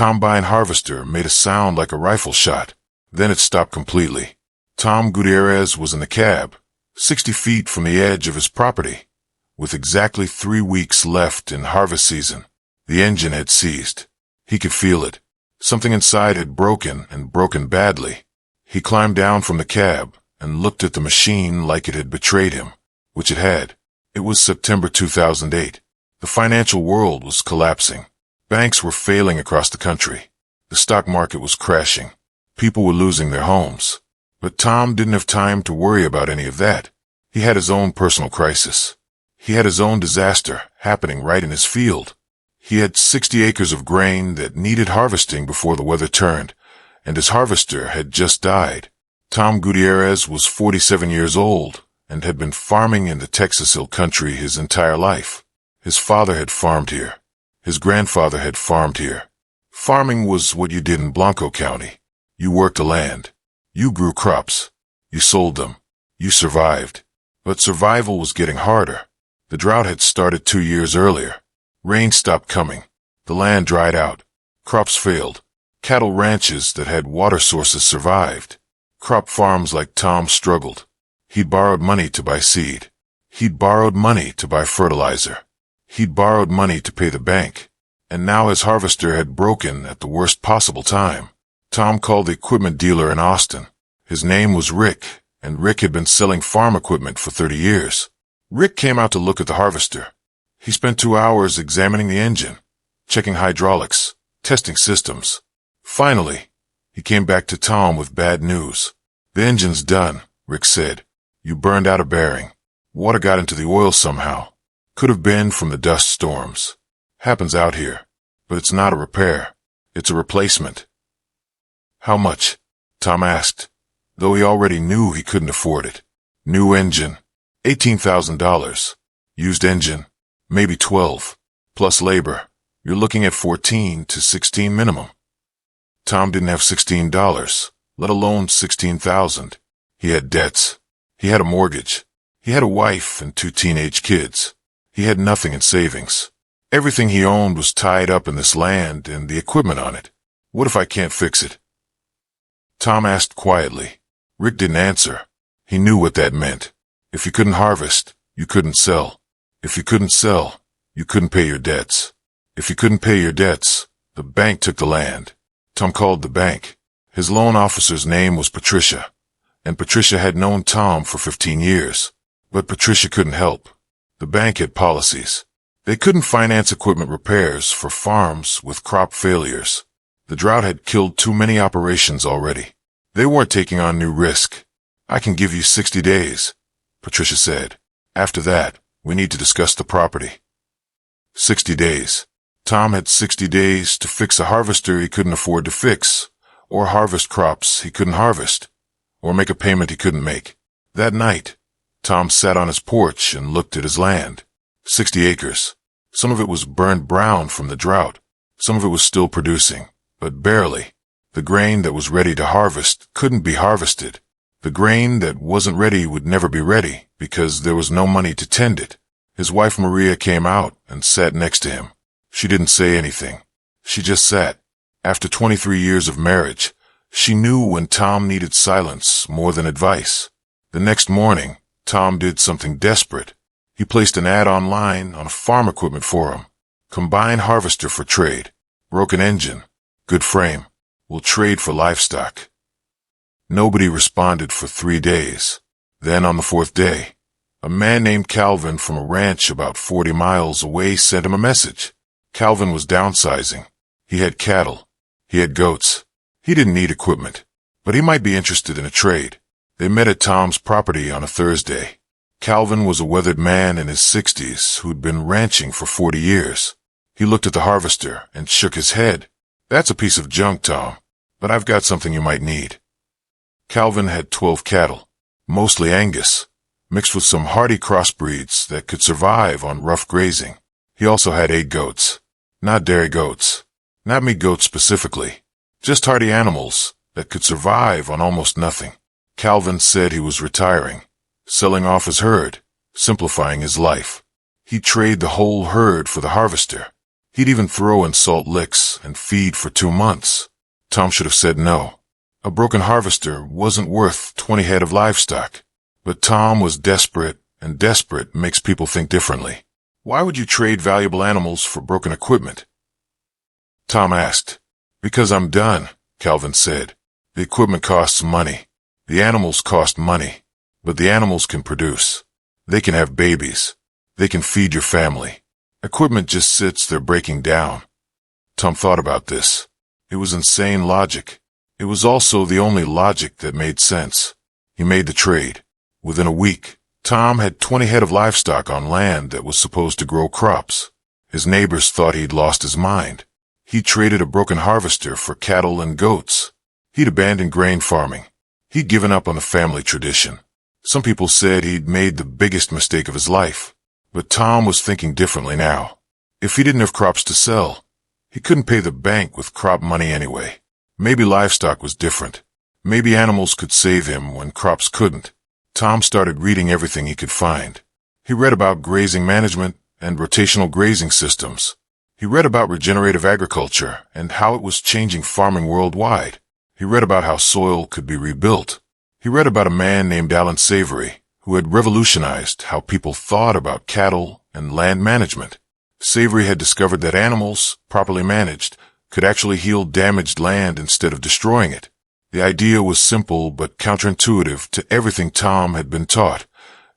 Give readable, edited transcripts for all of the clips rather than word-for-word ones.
combine harvester made a sound like a rifle shot. Then it stopped completely. Tom Gutierrez was in the cab, 60 feet from the edge of his property, with exactly 3 weeks left in harvest season. The engine had seized. He could feel it. Something inside had broken, and broken badly. He climbed down from the cab and looked at the machine like it had betrayed him, which it had. It was September 2008. The financial world was collapsing. Banks were failing across the country. The stock market was crashing. People were losing their homes. But Tom didn't have time to worry about any of that. He had his own personal crisis. He had his own disaster happening right in his field. He had 60 acres of grain that needed harvesting before the weather turned, and his harvester had just died. Tom Gutierrez was 47 years old and had been farming in the Texas Hill Country his entire life. His father had farmed here. His grandfather had farmed here. Farming was what you did in Blanco County. You worked the land. You grew crops. You sold them. You survived. But survival was getting harder. The drought had started 2 years earlier. Rain stopped coming. The land dried out. Crops failed. Cattle ranches that had water sources survived. Crop farms like Tom struggled. He'd borrowed money to buy seed. He'd borrowed money to buy fertilizer. He'd borrowed money to pay the bank. And now his harvester had broken at the worst possible time. Tom called the equipment dealer in Austin. His name was Rick, and Rick had been selling farm equipment for 30 years. Rick came out to look at the harvester. He spent 2 hours examining the engine, checking hydraulics, testing systems. Finally, he came back to Tom with bad news. "The engine's done," Rick said. "You burned out a bearing. Water got into the oil somehow. Could have been from the dust storms. Happens out here. But it's not a repair. It's a replacement." "How much?" Tom asked, though he already knew he couldn't afford it. "New engine, $18,000. Used engine, maybe 12. Plus labor, you're looking at 14 to 16 minimum." Tom didn't have $16, let alone 16,000. He had debts. He had a mortgage. He had a wife and 2 teenage kids. He had nothing in savings. Everything he owned was tied up in this land and the equipment on it. "What if I can't fix it?" Tom asked quietly. Rick didn't answer. He knew what that meant. If you couldn't harvest, you couldn't sell. If you couldn't sell, you couldn't pay your debts. If you couldn't pay your debts, the bank took the land. Tom called the bank. His loan officer's name was Patricia, and Patricia had known Tom for 15 years. But Patricia couldn't help. The bank had policies. They couldn't finance equipment repairs for farms with crop failures. The drought had killed too many operations already. They weren't taking on new risk. "I can give you 60 days, Patricia said. "After that, we need to discuss the property." 60 days. Tom had 60 days to fix a harvester he couldn't afford to fix, or harvest crops he couldn't harvest, or make a payment he couldn't make. That night, Tom sat on his porch and looked at his land. 60 acres. Some of it was burned brown from the drought. Some of it was still producing, but barely. The grain that was ready to harvest couldn't be harvested. The grain that wasn't ready would never be ready because there was no money to tend it. His wife Maria came out and sat next to him. She didn't say anything. She just sat. After 23 years of marriage, she knew when Tom needed silence more than advice. The next morning, Tom did something desperate. He placed an ad online on a farm equipment forum. "Combine harvester for trade. Broken engine. Good frame. Will trade for livestock." Nobody responded for 3 days. Then on the 4th day, a man named Calvin from a ranch about 40 miles away sent him a message. Calvin was downsizing. He had cattle. He had goats. He didn't need equipment, but he might be interested in a trade. They met at Tom's property on a Thursday. Calvin was a weathered man in his 60s who'd been ranching for 40 years. He looked at the harvester and shook his head. "That's a piece of junk, Tom, but I've got something you might need." Calvin had 12 cattle, mostly Angus, mixed with some hardy crossbreeds that could survive on rough grazing. He also had 8 goats. Not dairy goats. Not meat goats specifically. Just hardy animals that could survive on almost nothing. Calvin said he was retiring, selling off his herd, simplifying his life. He'd trade the whole herd for the harvester. He'd even throw in salt licks and feed for 2 months. Tom should have said no. A broken harvester wasn't worth 20 head of livestock. But Tom was desperate, and desperate makes people think differently. Why would you trade valuable animals for broken equipment? Tom asked. Because I'm done, Calvin said. The equipment costs money. The animals cost money. But the animals can produce. They can have babies. They can feed your family. Equipment just sits there breaking down. Tom thought about this. It was insane logic. It was also the only logic that made sense. He made the trade. Within a week, Tom had 20 head of livestock on land that was supposed to grow crops. His neighbors thought he'd lost his mind. He traded a broken harvester for cattle and goats. He'd abandoned grain farming. He'd given up on the family tradition. Some people said he'd made the biggest mistake of his life. But Tom was thinking differently now. If he didn't have crops to sell, he couldn't pay the bank with crop money anyway. Maybe livestock was different. Maybe animals could save him when crops couldn't. Tom started reading everything he could find. He read about grazing management and rotational grazing systems. He read about regenerative agriculture and how it was changing farming worldwide. He read about how soil could be rebuilt. He read about a man named Alan Savory, who had revolutionized how people thought about cattle and land management. Savory had discovered that animals, properly managed, could actually heal damaged land instead of destroying it. The idea was simple but counterintuitive to everything Tom had been taught.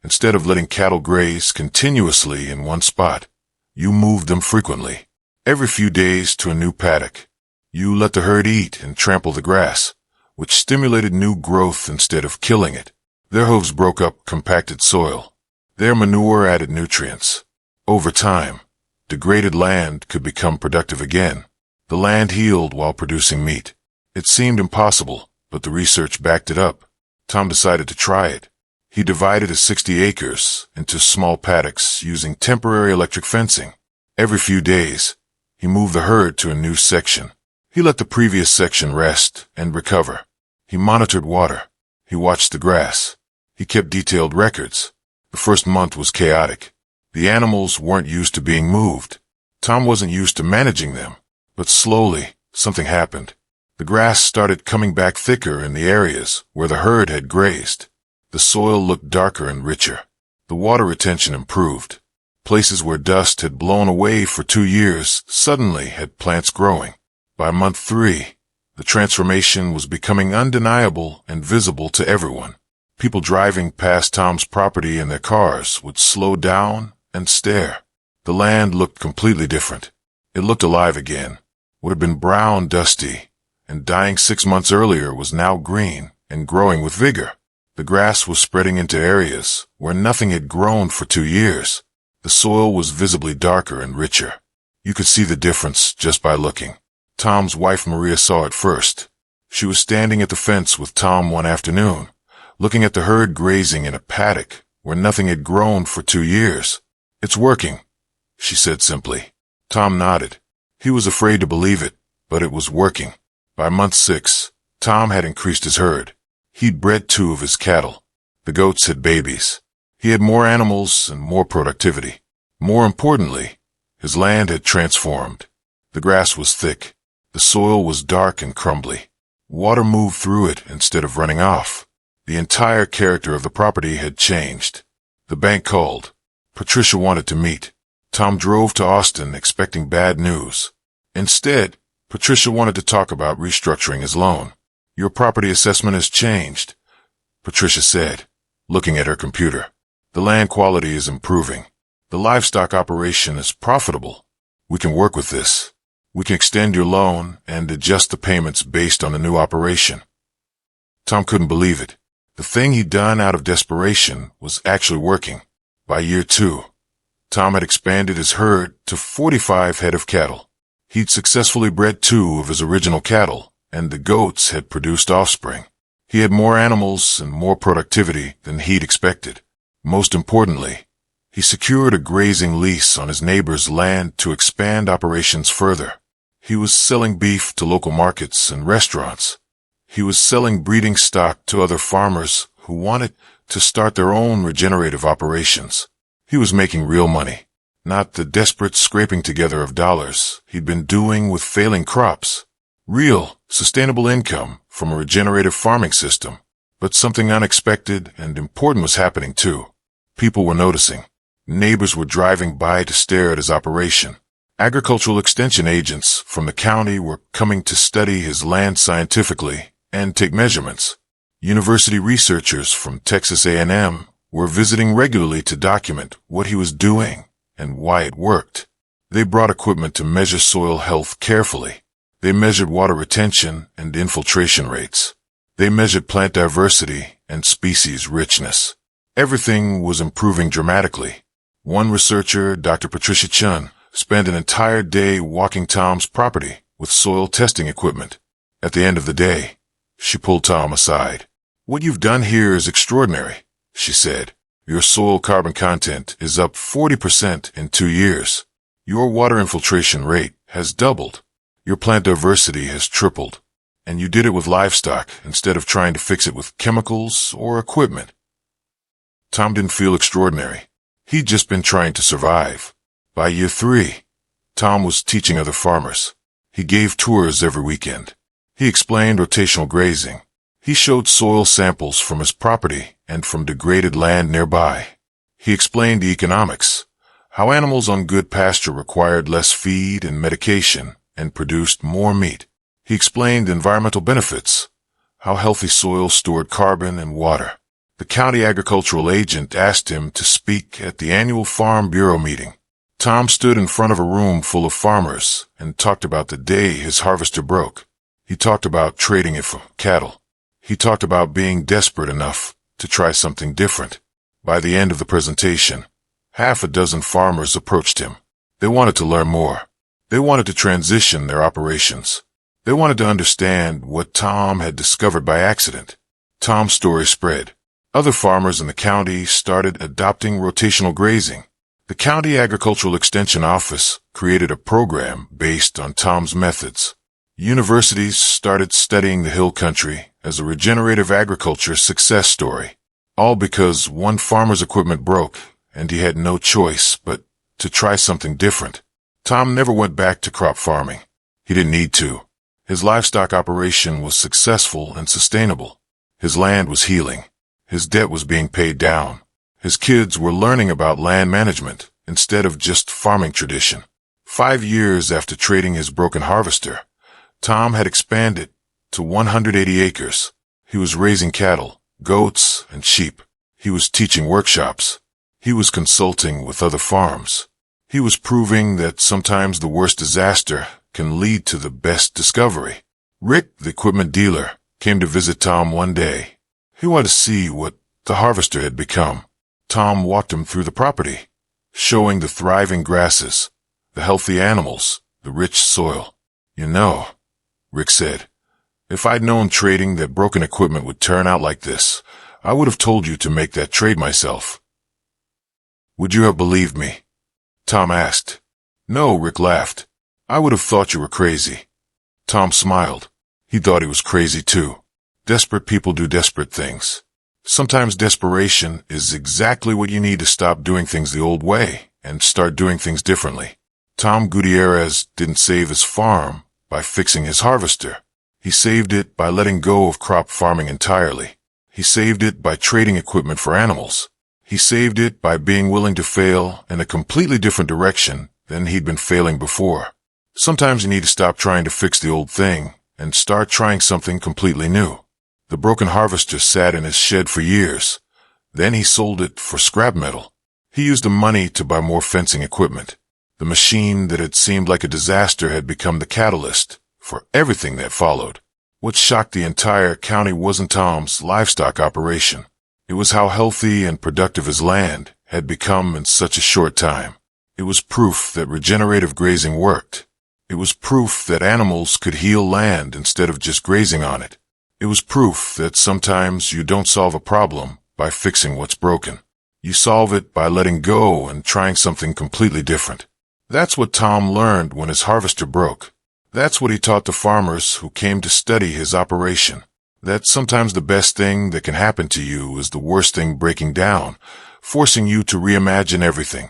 Instead of letting cattle graze continuously in one spot, you moved them frequently, every few days to a new paddock. You let the herd eat and trample the grass, which stimulated new growth instead of killing it. Their hooves broke up compacted soil. Their manure added nutrients. Over time, degraded land could become productive again. The land healed while producing meat. It seemed impossible, but the research backed it up. Tom decided to try it. He divided his 60 acres into small paddocks using temporary electric fencing. Every few days, he moved the herd to a new section. He let the previous section rest and recover. He monitored water. He watched the grass. He kept detailed records. The first month was chaotic. The animals weren't used to being moved. Tom wasn't used to managing them. But slowly, something happened. The grass started coming back thicker in the areas where the herd had grazed. The soil looked darker and richer. The water retention improved. Places where dust had blown away for 2 years suddenly had plants growing. By month 3, the transformation was becoming undeniable and visible to everyone. People driving past Tom's property in their cars would slow down and stare. The land looked completely different. It looked alive again. What had been brown, dusty, and dying 6 months earlier was now green and growing with vigor. The grass was spreading into areas where nothing had grown for 2 years. The soil was visibly darker and richer. You could see the difference just by looking. Tom's wife Maria saw it first. She was standing at the fence with Tom one afternoon, looking at the herd grazing in a paddock where nothing had grown for 2 years. "It's working," she said simply. Tom nodded. He was afraid to believe it, but it was working. By month 6, Tom had increased his herd. He'd bred 2 of his cattle. The goats had babies. He had more animals and more productivity. More importantly, his land had transformed. The grass was thick. The soil was dark and crumbly. Water moved through it instead of running off. The entire character of the property had changed. The bank called. Patricia wanted to meet. Tom drove to Austin expecting bad news. Instead, Patricia wanted to talk about restructuring his loan. "Your property assessment has changed," Patricia said, looking at her computer. "The land quality is improving. The livestock operation is profitable. We can work with this. We can extend your loan and adjust the payments based on the new operation." Tom couldn't believe it. The thing he'd done out of desperation was actually working. By year 2, Tom had expanded his herd to 45 head of cattle. He'd successfully bred 2 of his original cattle, and the goats had produced offspring. He had more animals and more productivity than he'd expected. Most importantly, he secured a grazing lease on his neighbor's land to expand operations further. He was selling beef to local markets and restaurants. He was selling breeding stock to other farmers who wanted to start their own regenerative operations. He was making real money. not the desperate scraping together of dollars he'd been doing with failing crops. Real, sustainable income from a regenerative farming system. But something unexpected and important was happening too. People were noticing. Neighbors were driving by to stare at his operation. Agricultural extension agents from the county were coming to study his land scientifically and take measurements. University researchers from Texas A&M were visiting regularly to document what he was doing and why it worked. They brought equipment to measure soil health carefully. They measured water retention and infiltration rates. They measured plant diversity and species richness. Everything was improving dramatically. One researcher, Dr. Patricia Chun, spent an entire day walking Tom's property with soil testing equipment. At the end of the day, she pulled Tom aside. "What you've done here is extraordinary," she said. "Your soil carbon content is up 40% in 2 years. Your water infiltration rate has doubled. Your plant diversity has tripled. And you did it with livestock instead of trying to fix it with chemicals or equipment." Tom didn't feel extraordinary. He'd just been trying to survive. By year 3, Tom was teaching other farmers. He gave tours every weekend. He explained rotational grazing. He showed soil samples from his property and from degraded land nearby. He explained the economics, how animals on good pasture required less feed and medication and produced more meat. He explained environmental benefits, how healthy soil stored carbon and water. The county agricultural agent asked him to speak at the annual Farm Bureau meeting. Tom stood in front of a room full of farmers and talked about the day his harvester broke. He talked about trading it for cattle. He talked about being desperate enough to try something different. By the end of the presentation, half a dozen farmers approached him. They wanted to learn more. They wanted to transition their operations. They wanted to understand what Tom had discovered by accident. Tom's story spread. Other farmers in the county started adopting rotational grazing. The County Agricultural Extension Office created a program based on Tom's methods. Universities started studying the hill country as a regenerative agriculture success story. All because one farmer's equipment broke and he had no choice but to try something different. Tom never went back to crop farming. He didn't need to. His livestock operation was successful and sustainable. His land was healing. His debt was being paid down. His kids were learning about land management instead of just farming tradition. 5 years after trading his broken harvester, Tom had expanded to 180 acres. He was raising cattle, goats, and sheep. He was teaching workshops. He was consulting with other farms. He was proving that sometimes the worst disaster can lead to the best discovery. Rick, the equipment dealer, came to visit Tom one day. He wanted to see what the harvester had become. Tom walked him through the property, showing the thriving grasses, the healthy animals, the rich soil. "You know," Rick said, "if I'd known trading that broken equipment would turn out like this, I would have told you to make that trade myself." "Would you have believed me?" Tom asked. "No," Rick laughed. "I would have thought you were crazy." Tom smiled. He thought he was crazy too. Desperate people do desperate things. Sometimes desperation is exactly what you need to stop doing things the old way and start doing things differently. Tom Gutierrez didn't save his farm by fixing his harvester. He saved it by letting go of crop farming entirely. He saved it by trading equipment for animals. He saved it by being willing to fail in a completely different direction than he'd been failing before. Sometimes you need to stop trying to fix the old thing and start trying something completely new. The broken harvester sat in his shed for years. Then he sold it for scrap metal. He used the money to buy more fencing equipment. The machine that had seemed like a disaster had become the catalyst for everything that followed. What shocked the entire county wasn't Tom's livestock operation. It was how healthy and productive his land had become in such a short time. It was proof that regenerative grazing worked. It was proof that animals could heal land instead of just grazing on it. It was proof that sometimes you don't solve a problem by fixing what's broken. You solve it by letting go and trying something completely different. That's what Tom learned when his harvester broke. That's what he taught the farmers who came to study his operation. That sometimes the best thing that can happen to you is the worst thing breaking down, forcing you to reimagine everything.